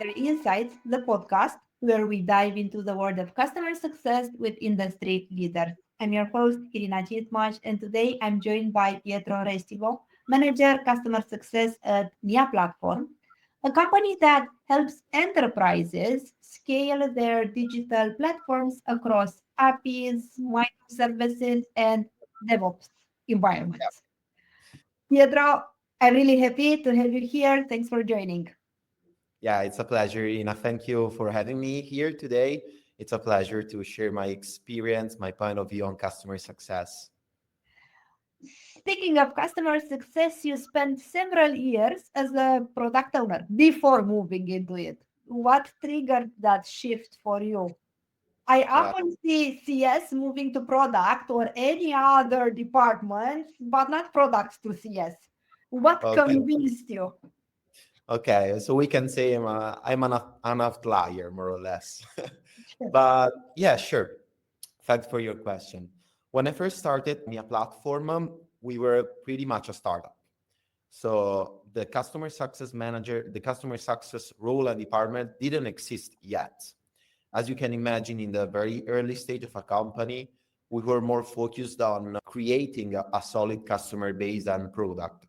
Leader Insights, the podcast where we dive into the world of customer success with industry leaders. I'm your host, Irina Cismas, and today I'm joined by Pietro Restivo, Manager Customer Success at Nia Platform, a company that helps enterprises scale their digital platforms across APIs, microservices, and DevOps environments. Pietro, I'm really happy to have you here. Thanks for joining. Yeah, it's a pleasure, Ina. Thank you for having me here today. It's a pleasure to share my experience, my point of view on customer success. Speaking of customer success, you spent several years as a product owner before moving into it. What triggered that shift for you? I Yeah, often see CS moving to product or any other department, but not products to CS. What okay. convinced you? Okay, so we can say I'm an outlier, more or less. But yeah, sure. Thanks for your question. When I first started Mia platform, we were pretty much a startup. So the customer success manager, the customer success role and department didn't exist yet. As you can imagine, in the very early stage of a company, we were more focused on creating a solid customer base and product.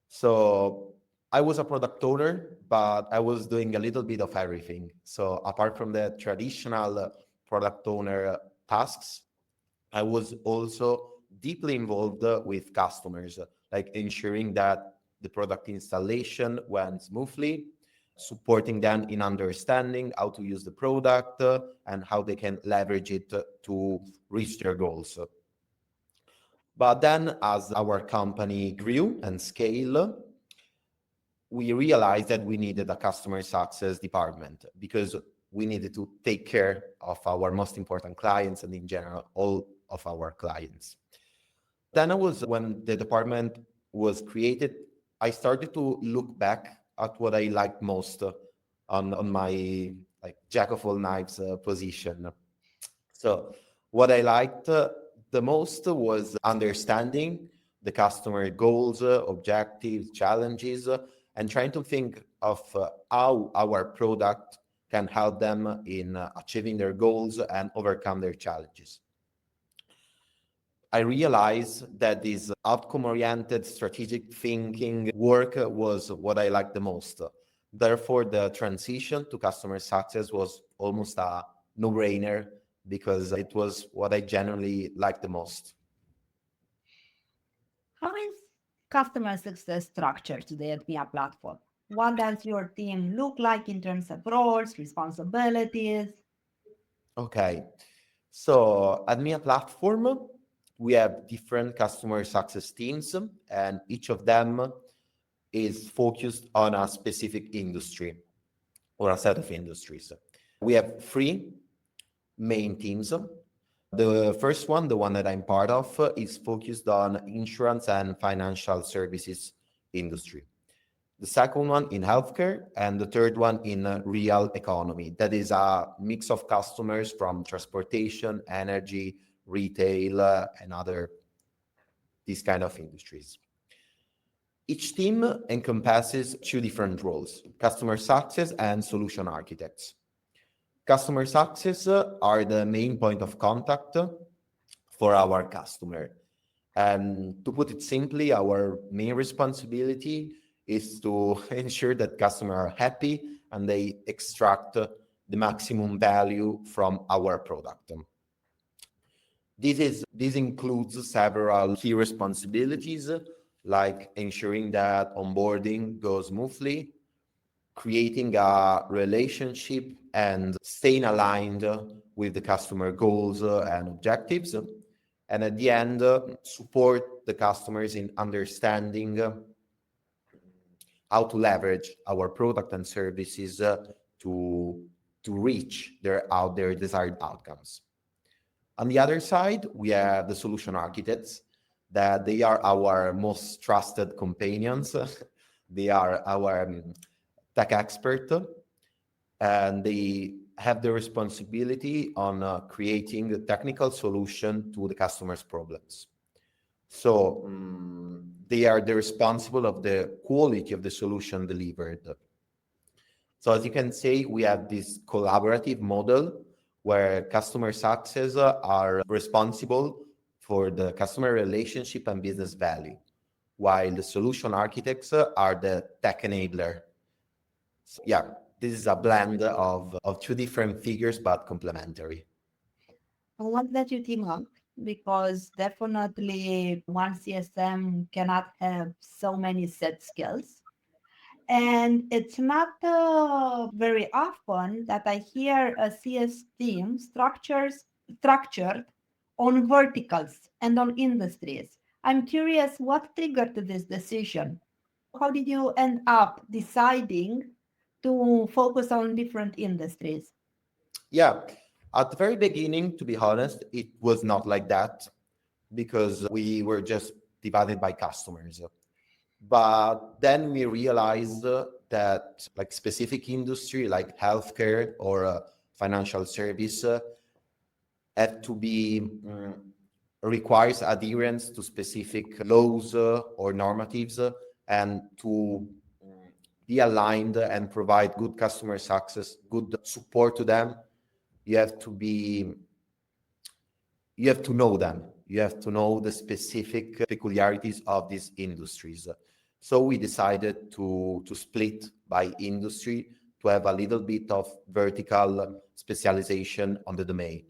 So I was a product owner, but I was doing a little bit of everything. So apart from the traditional product owner tasks, I was also deeply involved with customers, like ensuring that the product installation went smoothly, supporting them in understanding how to use the product and how they can leverage it to reach their goals. But then, as our company grew and scaled, we realized that we needed a customer success department because we needed to take care of our most important clients and in general all of our clients. Then I was when the department was created, I started to look back at what I liked most on my like jack of all knives position. So what I liked the most was understanding the customer goals, objectives, challenges, and trying to think of how our product can help them in achieving their goals and overcome their challenges. I realized that this outcome oriented strategic thinking work was what I liked the most. Therefore, the transition to customer success was almost a no brainer because it was what I generally liked the most. How is customer success structured today at Mia Platform? What does your team look like in terms of roles, responsibilities? Okay. So at Mia Platform, we have different customer success teams, and each of them is focused on a specific industry or a set of industries. We have three main teams. The first one, the one that I'm part of, is focused on insurance and financial services industry. The second one in healthcare, and the third one in real economy. That is a mix of customers from transportation, energy, retail, and other these kind of industries. Each team encompasses two different roles: customer success and solution architects. Customer success are the main point of contact for our customer. And to put it simply, our main responsibility is to ensure that customers are happy and they extract the maximum value from our product. This includes several key responsibilities like ensuring that onboarding goes smoothly, creating a relationship and staying aligned with the customer goals and objectives. And at the end, support the customers in understanding how to leverage our product and services to reach their desired outcomes. On the other side, we have the solution architects that they are our most trusted companions. They are our tech expert, and they have the responsibility on creating the technical solution to the customer's problems. So they are the responsible of the quality of the solution delivered. So as you can say, we have this collaborative model where customer success are responsible for the customer relationship and business value, while the solution architects are the tech enabler. So yeah, this is a blend of two different figures, but complementary. I want that you team up because definitely one CSM cannot have so many set skills. And it's not very often that I hear a CS team structured on verticals and on industries. I'm curious what triggered this decision. How did you end up deciding to focus on different industries? Yeah, at the very beginning, to be honest, it was not like that because we were just divided by customers. But then we realized that like specific industry like healthcare or financial service had to be requires adherence to specific laws or normatives and to be aligned and provide good customer success, good support to them. You have to be, you have to know them. You have to know the specific peculiarities of these industries. So we decided to split by industry to have a little bit of vertical specialization on the domain.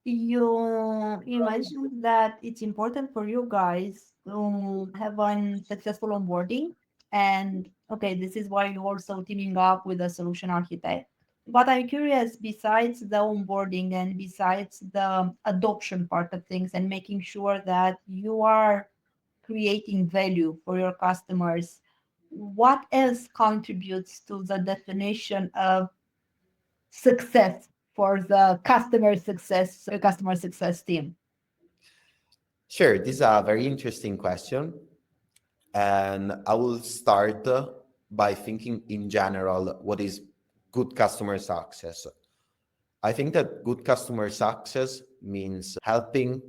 You mentioned that it's important for you guys to have a successful onboarding. And okay, this is why you're also teaming up with a solution architect. But I'm curious, besides the onboarding and besides the adoption part of things and making sure that you are creating value for your customers, what else contributes to the definition of success for the customer success team? Sure, this is a very interesting question. And I will start by thinking in general what is good customer success. I think that good customer success means helping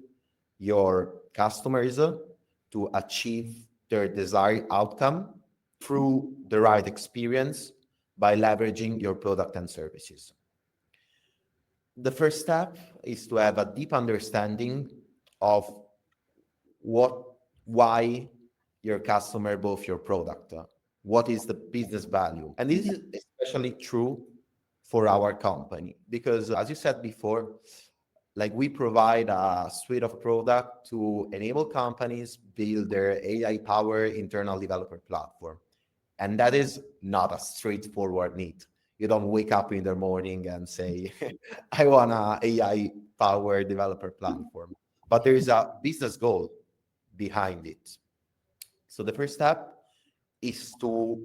your customers to achieve their desired outcome through the right experience by leveraging your product and services. The first step is to have a deep understanding of what, why your customer bought your product. What is the business value? And this is especially true for our company because, as you said before, like we provide a suite of product to enable companies build their AI-powered internal developer platform. And that is not a straightforward need. You don't wake up in the morning and say, I want an AI-powered developer platform. But there is a business goal behind it. So the first step is to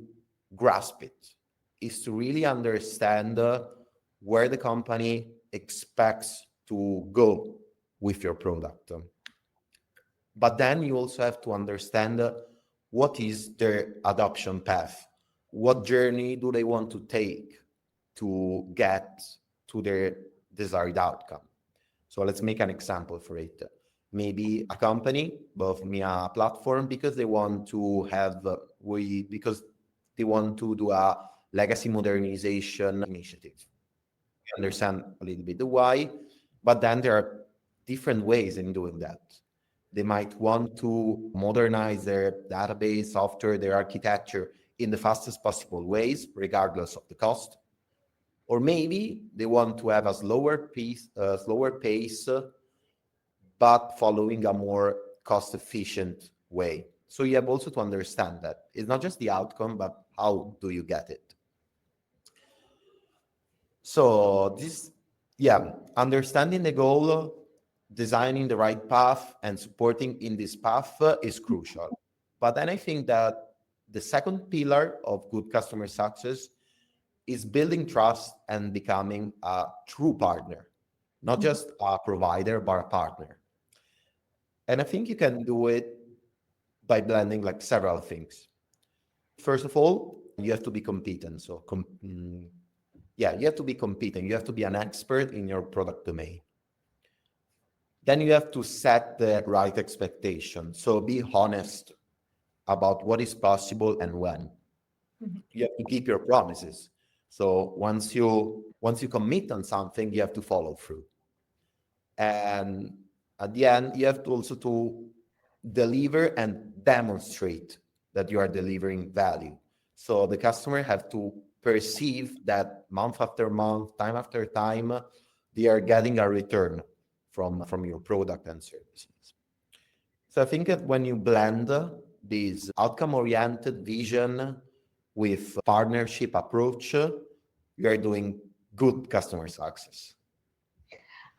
grasp it, is to really understand where the company expects to go with your product. But then you also have to understand what is their adoption path. What journey do they want to take to get to their desired outcome? So let's make an example for it. Maybe a company bought me a platform because they want to have because they want to do a legacy modernization initiative. I understand a little bit the why, but then there are different ways in doing that. They might want to modernize their database, software, their architecture in the fastest possible ways, regardless of the cost. Or maybe they want to have a slower pace, but following a more cost-efficient way. So you have also to understand that it's not just the outcome, but how do you get it? So understanding the goal, designing the right path, and supporting in this path is crucial. But then I think that the second pillar of good customer success is building trust and becoming a true partner, not just a provider, but a partner. And I think you can do it by blending like several things. First of all, you have to be competent. You have to be competent. You have to be an expert in your product domain. Then you have to set the right expectation. So be honest about what is possible and when. Mhm. You have to keep your promises. So once you commit on something, you have to follow through. And at the end, you have to also to deliver and demonstrate that you are delivering value. So the customer have to perceive that month after month, time after time, they are getting a return from your product and services. So I think that when you blend this outcome-oriented vision with partnership approach, you are doing good customer success.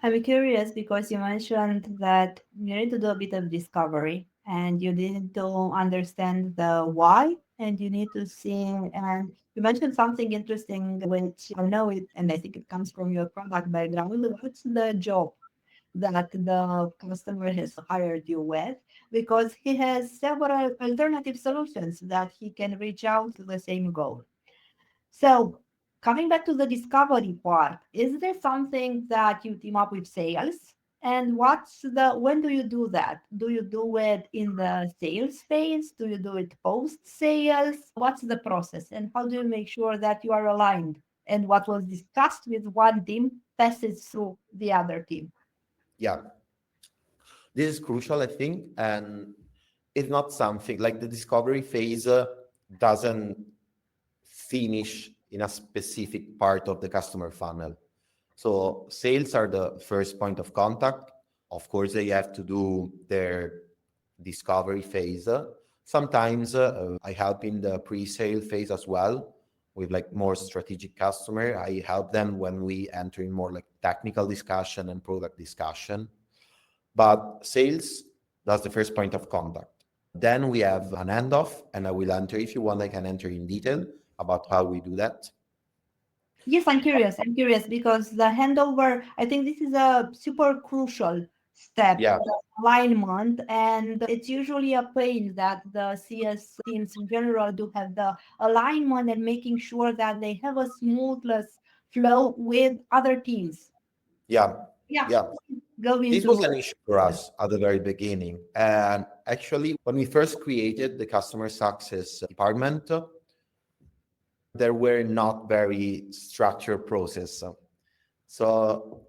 I'm curious because you mentioned that you need to do a bit of discovery and you need to understand the why and you need to see. And you mentioned something interesting, which I know it, and I think it comes from your product background. What's the job that the customer has hired you with? Because he has several alternative solutions that he can reach out to the same goal. So, coming back to the discovery part, is there something that you team up with sales? And when do you do that? Do you do it in the sales phase? Do you do it post sales? What's the process? And how do you make sure that you are aligned and what was discussed with one team passes through the other team? Yeah, this is crucial, I think, and it's not something like the discovery phase doesn't finish in a specific part of the customer funnel. So sales are the first point of contact. Of course, they have to do their discovery phase. Sometimes I help in the pre-sale phase as well with like more strategic customer. I help them when we enter in more like technical discussion and product discussion. But sales, that's the first point of contact. Then we have an handoff, and I will enter, if you want, I can enter in detail about how we do that. Yes, I'm curious. I'm curious because the handover, I think this is a super crucial step, Yeah, the alignment, and it's usually a pain that the CS teams in general do have the alignment and making sure that they have a smoothless flow with other teams. yeah, Yeah, yeah. go This was into an issue for this. us at the very beginning. And actually, when we first created the customer success department, there were not very structured process. So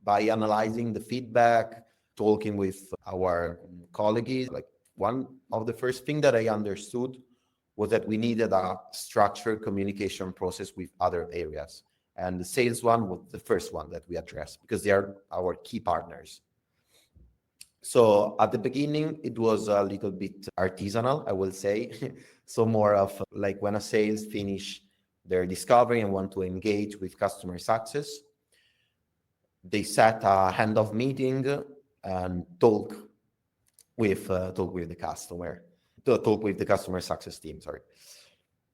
by analyzing the feedback, talking with our colleagues, like one of the first thing that I understood was that we needed a structured communication process with other areas. And the sales one was the first one that we addressed because they are our key partners. So at the beginning, it was a little bit artisanal, I will say. So more of like when a sales finish their discovery and want to engage with customer success, they set a handoff meeting and talk with the customer, to talk with the customer success team. Sorry,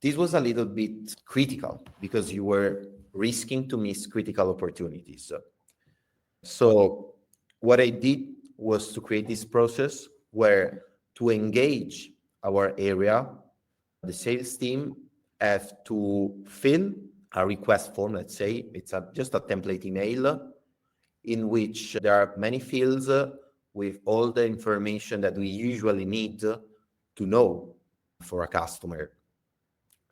this was a little bit critical because you were risking to miss critical opportunities. So what I did was to create this process where to engage our area, the sales team have to fill a request form. Let's say it's just a template email in which there are many fields with all the information that we usually need to know for a customer.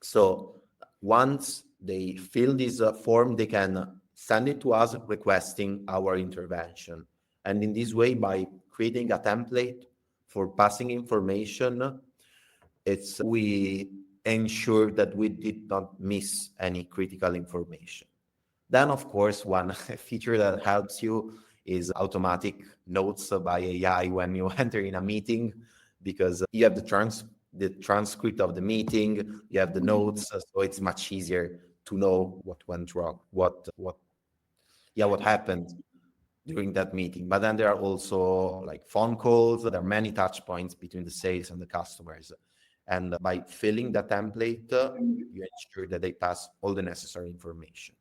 So once they fill this form, they can send it to us requesting our intervention. And in this way, by creating a template for passing information, it's we ensure that we did not miss any critical information. Then, of course, one feature that helps you is automatic notes by AI when you enter in a meeting, because you have the transcript of the meeting, you have the notes, so it's much easier to know what went wrong, what happened during that meeting. But then there are also like phone calls. There are many touch points between the sales and the customers. And by filling the template, you ensure that they pass all the necessary information.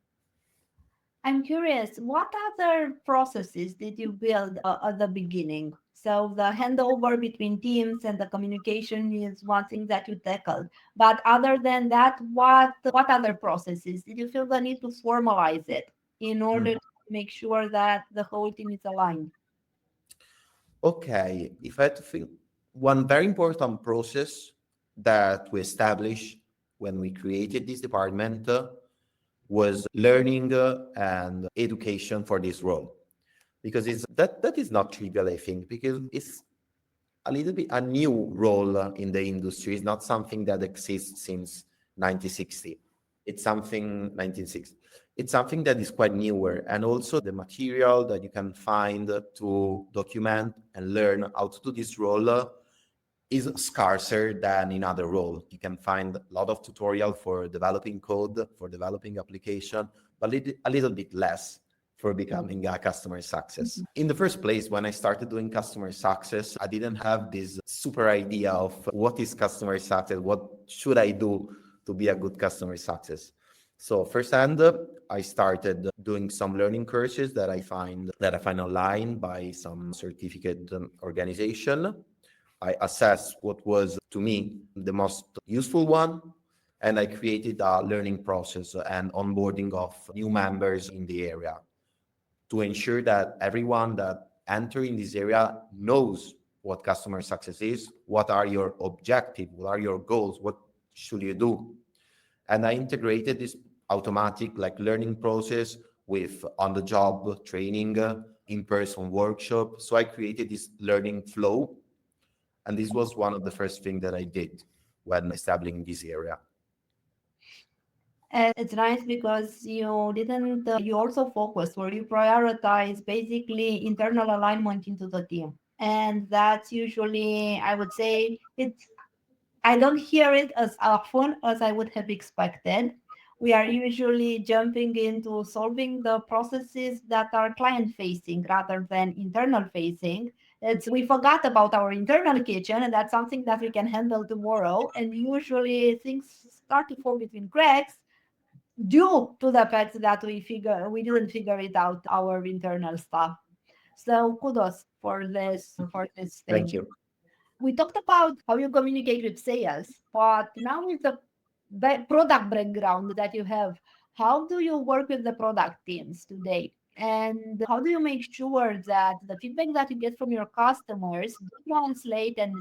I'm curious, what other processes did you build at the beginning? So the handover between teams and the communication is one thing that you tackled. But other than that, what other processes did you feel the need to formalize it in order Mm. to make sure that the whole team is aligned? Okay, if I had to think, one very important process that we established when we created this department was learning and education for this role, because that is not trivial, I think, because it's a little bit a new role in the industry. It's not something that exists since 1960. It's something 1960. It's something that is quite newer, and also the material that you can find to document and learn how to do this role is scarcer than in other roles. You can find a lot of tutorial for developing code, for developing application, but a little bit less for becoming a customer success. In the first place, when I started doing customer success, I didn't have this super idea of what is customer success, what should I do to be a good customer success. So firsthand, I started doing some learning courses that I find online by some certificate organization. I assessed what was to me the most useful one, and I created a learning process and onboarding of new members in the area to ensure that everyone that enter in this area knows what customer success is, what are your objectives, what are your goals, what should you do. And I integrated this automatic learning process with on-the-job training, in-person workshop. So I created this learning flow. And this was one of the first things that I did when establishing this area. And it's nice because you didn't, you also focused or you prioritize basically internal alignment into the team. And that's usually, I would say, I don't hear it as often as I would have expected. We are usually jumping into solving the processes that are client facing rather than internal facing. We forgot about our internal kitchen, and that's something that we can handle tomorrow. And usually things start to fall between cracks due to the fact that we didn't figure it out our internal stuff. So kudos for this Thank thing. you. We talked about how you communicate with sales, but now with the product background that you have, how do you work with the product teams today? And how do you make sure that the feedback that you get from your customers do translate and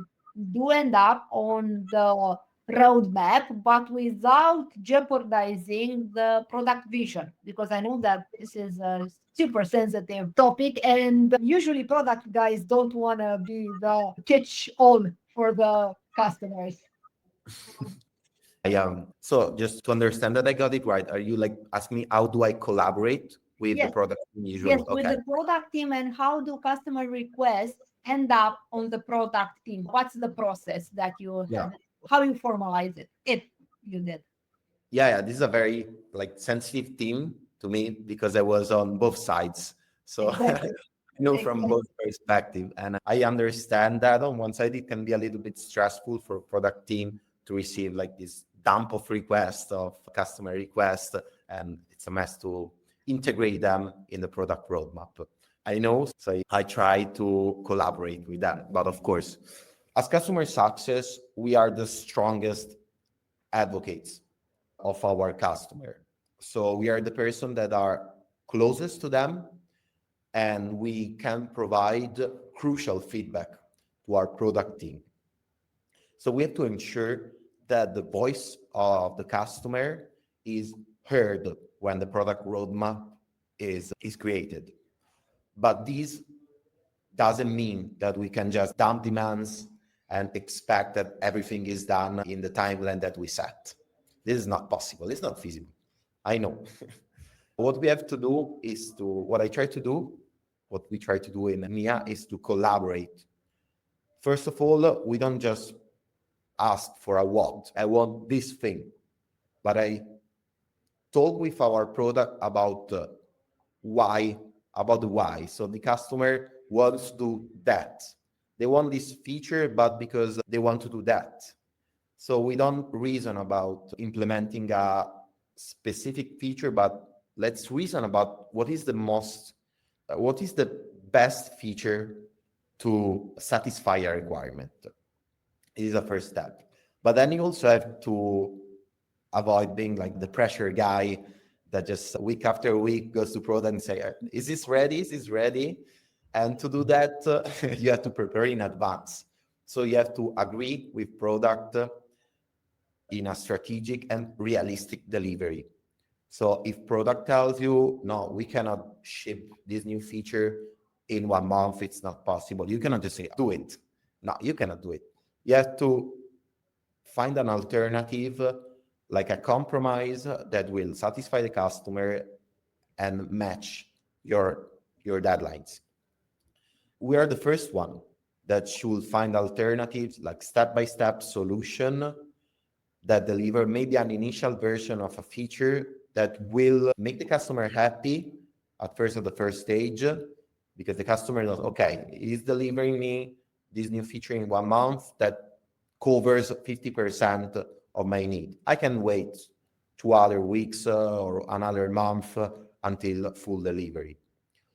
do end up on the roadmap, but without jeopardizing the product vision? Because I know that this is a super sensitive topic, and usually product guys don't want to be the catch all for the customers. Yeah. So just to understand that I got it right, are you asking me how do I collaborate with the Yes, product team yes, usually? with Okay. the product team, and how do customer requests end up on the product team? What's the process that you Yeah. have? How you formalize it? If you did. Yeah. This is a very sensitive theme to me because I was on both sides. So I Exactly. know from Exactly. both perspective, and I understand that on one side it can be a little bit stressful for product team to receive this dump of requests of customer requests, and it's a mess to integrate them in the product roadmap. I know, so I try to collaborate with that. But of course, as customer success, we are the strongest advocates of our customer. So we are the person that are closest to them, and we can provide crucial feedback to our product team. So we have to ensure that the voice of the customer is heard when the product roadmap is created. But this doesn't mean that we can just dump demands and expect that everything is done in the timeline that we set. This is not possible. It's not feasible. I know. What we have to do is what we try to do in MIA is to collaborate. First of all, we don't just ask for a what. I want this thing. But I talk with our product about why, about the why. So the customer wants to do that. They want this feature, but because they want to do that. So we don't reason about implementing a specific feature, but let's reason about what is the best feature to satisfy a requirement. It is a first step. But then you also have to avoid being the pressure guy that just week after week goes to product and say, is this ready? Is this ready? And to do that, you have to prepare in advance. So you have to agree with product in a strategic and realistic delivery. So if product tells you, no, we cannot ship this new feature in 1 month, it's not possible. You cannot just say, do it. No, you cannot do it. You have to find an alternative, like a compromise that will satisfy the customer and match your deadlines. We are the first one that should find alternatives, like step-by-step solution that deliver maybe an initial version of a feature that will make the customer happy at the first stage, because the customer knows, okay, he's delivering me this new feature in 1 month that covers 50% of my need. I can wait 2 other weeks or another month until full delivery.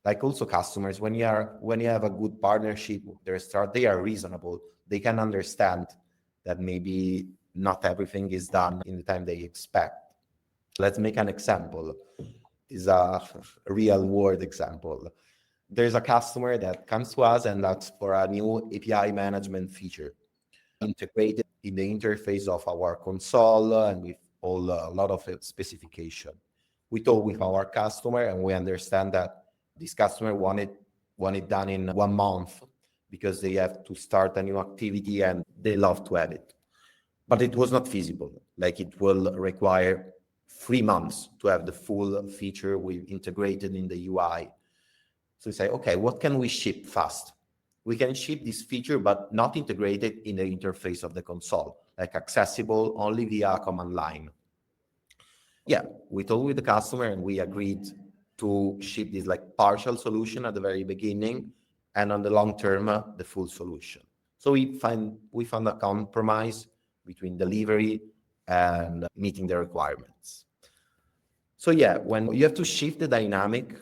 Like also customers, when you have a good partnership, they are reasonable. They can understand that maybe not everything is done in the time they expect. Let's make an example. This is a real world example. There's a customer that comes to us and asks for a new API management feature integrated in the interface of our console and with a lot of specification. We talk with our customer and we understand that this customer want it done in 1 month because they have to start a new activity and they love to have it. But it was not feasible. Like it will require 3 months to have the full feature we've integrated in the UI. So we say, okay, what can we ship fast? We can ship this feature, but not integrated in the interface of the console, like accessible only via command line. Yeah, we talked with the customer and we agreed to ship this like partial solution at the very beginning, and on the long term, the full solution. So we found a compromise between delivery and meeting the requirements. So yeah, when you have to shift the dynamic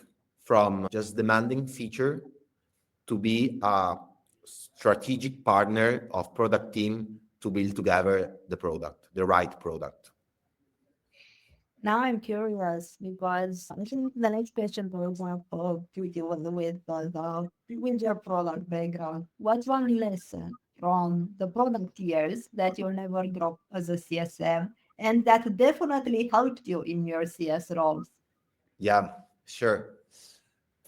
from just demanding feature to be a strategic partner of product team to build together the product, the right product. Now I'm curious because I think the next question, for example, to deal with your product background. What's one lesson from the product years that you'll never drop as a CSM and that definitely helped you in your CS roles? Yeah, sure.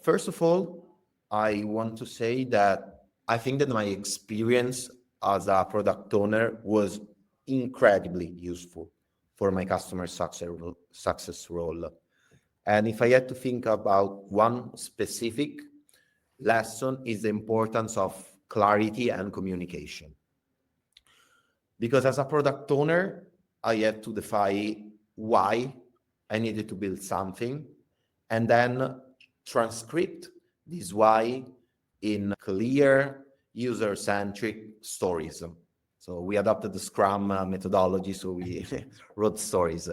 First of all, I want to say that I think that my experience as a product owner was incredibly useful for my customer success role. And if I had to think about one specific lesson, is the importance of clarity and communication. Because as a product owner, I had to define why I needed to build something and then transcript this why in clear, user-centric stories. So we adopted the Scrum methodology, so we wrote stories.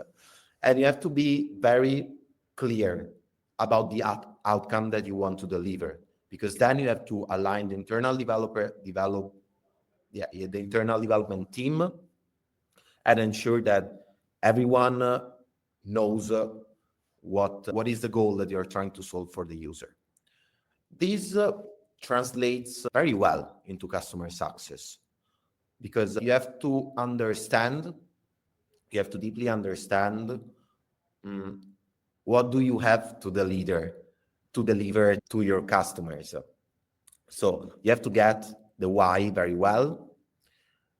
And you have to be very clear about the outcome that you want to deliver, because then you have to align the internal the internal development team and ensure that everyone knows what is the goal that you're trying to solve for the user. This translates very well into customer success, because you have to deeply understand what do you have to deliver to your customers. So you have to get the why very well.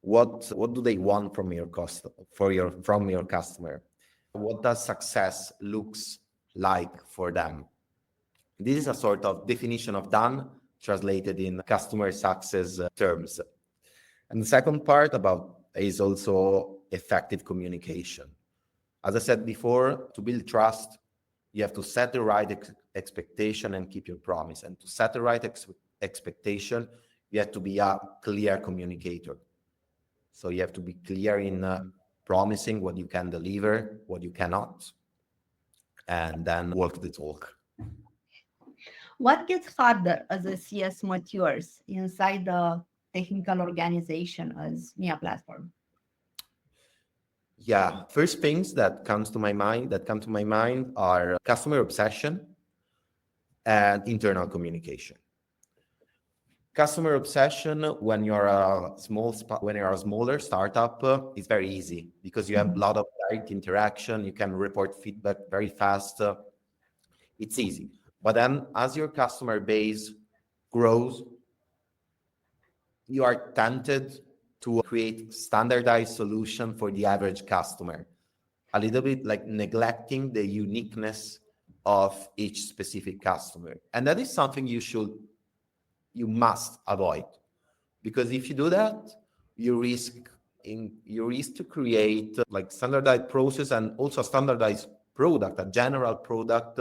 What do they want from your customer? What does success looks like for them? This is a sort of definition of done translated in customer success terms. And the second part is also effective communication. As I said before, to build trust, you have to set the right expectation and keep your promise. And to set the right expectation, you have to be a clear communicator. So you have to be clear in promising what you can deliver, what you cannot, and then walk the talk. What gets harder as a CS matures inside the technical organization as Mia platform? Yeah, first things that come to my mind are customer obsession and internal communication. Customer obsession when you're when you're a smaller startup is very easy because you have a lot of direct interaction. You can report feedback very fast. It's easy. But then as your customer base grows, you are tempted to create standardized solution for the average customer, a little bit like neglecting the uniqueness of each specific customer. And that is something you must avoid, because if you do that, you risk you risk to create like standardized process and also standardized product, a general product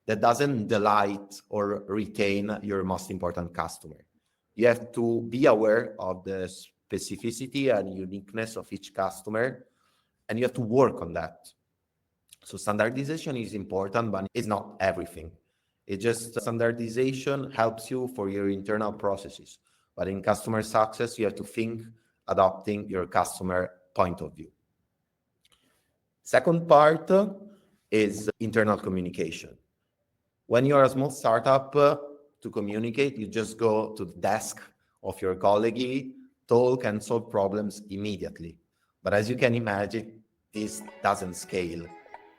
that doesn't delight or retain your most important customer. You have to be aware of the specificity and uniqueness of each customer, and you have to work on that. So standardization is important, but it's not everything. It just standardization helps you for your internal processes. But in customer success, you have to think adopting your customer point of view. Second part is internal communication. When you're a small startup, to communicate, you just go to the desk of your colleague, talk and solve problems immediately. But as you can imagine, this doesn't scale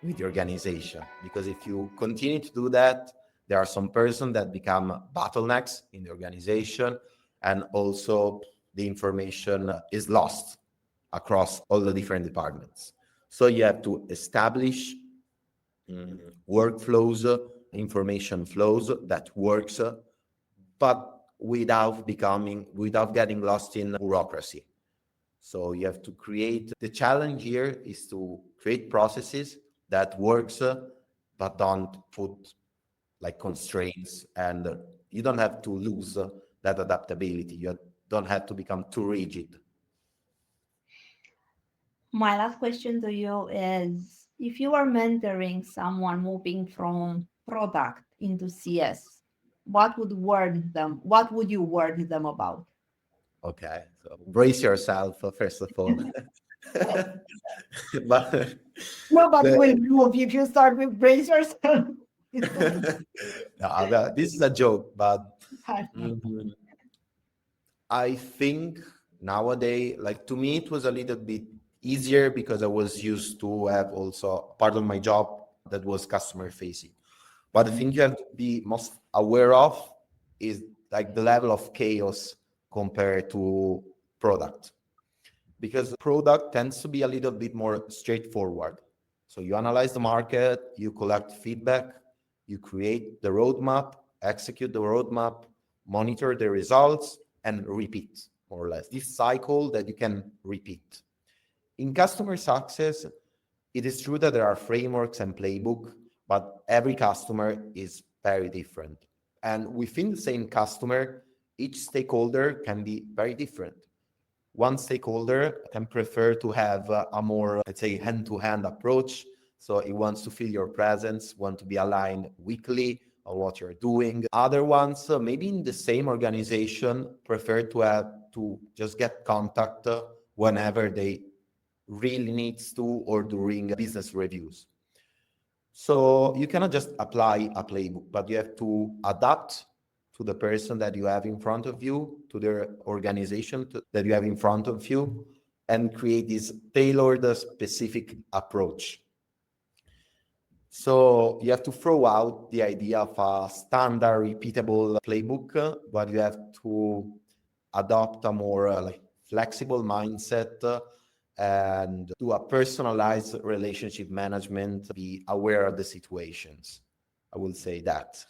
with the organization, because if you continue to do that, there are some persons that become bottlenecks in the organization, and also the information is lost across all the different departments. So you have to establish workflows, information flows that works, but without getting lost in bureaucracy. So you have to create, the challenge here is to create processes that works, but don't put like constraints, and you don't have to lose that adaptability. You don't have to become too rigid. My last question to you is, if you are mentoring someone moving from product into CS, what would you word them about? Okay, so brace yourself, first of all. But No, but the, we'll move if you start with brace yourself. no, this is a joke, but mm, I think nowadays, like to me, it was a little bit easier because I was used to have also part of my job that was customer facing. But the thing you have to be most aware of is like the level of chaos compared to product, because product tends to be a little bit more straightforward. So you analyze the market, you collect feedback, you create the roadmap, execute the roadmap, monitor the results, and repeat, more or less. This cycle that you can repeat. In customer success, it is true that there are frameworks and playbook, but every customer is very different. And within the same customer, each stakeholder can be very different. One stakeholder can prefer to have a more, let's say, hand-to-hand approach. So it wants to feel your presence, want to be aligned weekly on what you're doing. Other ones, maybe in the same organization, prefer to have to just get contact whenever they really needs to, or during business reviews. So you cannot just apply a playbook, but you have to adapt to the person that you have in front of you, to their organization that you have in front of you, and create this tailored, specific approach. So you have to throw out the idea of a standard, repeatable playbook, but you have to adopt a more like flexible mindset, and do a personalized relationship management, be aware of the situations. I will say that.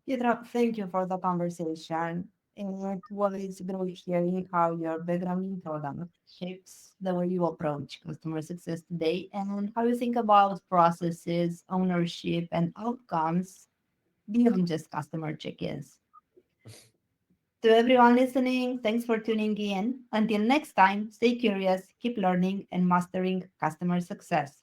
Pietro, thank you for the conversation. It was great hearing how your background in product shapes the way you approach customer success today, and how you think about processes, ownership, and outcomes beyond just customer check-ins. To everyone listening, thanks for tuning in. Until next time, stay curious, keep learning, and mastering customer success.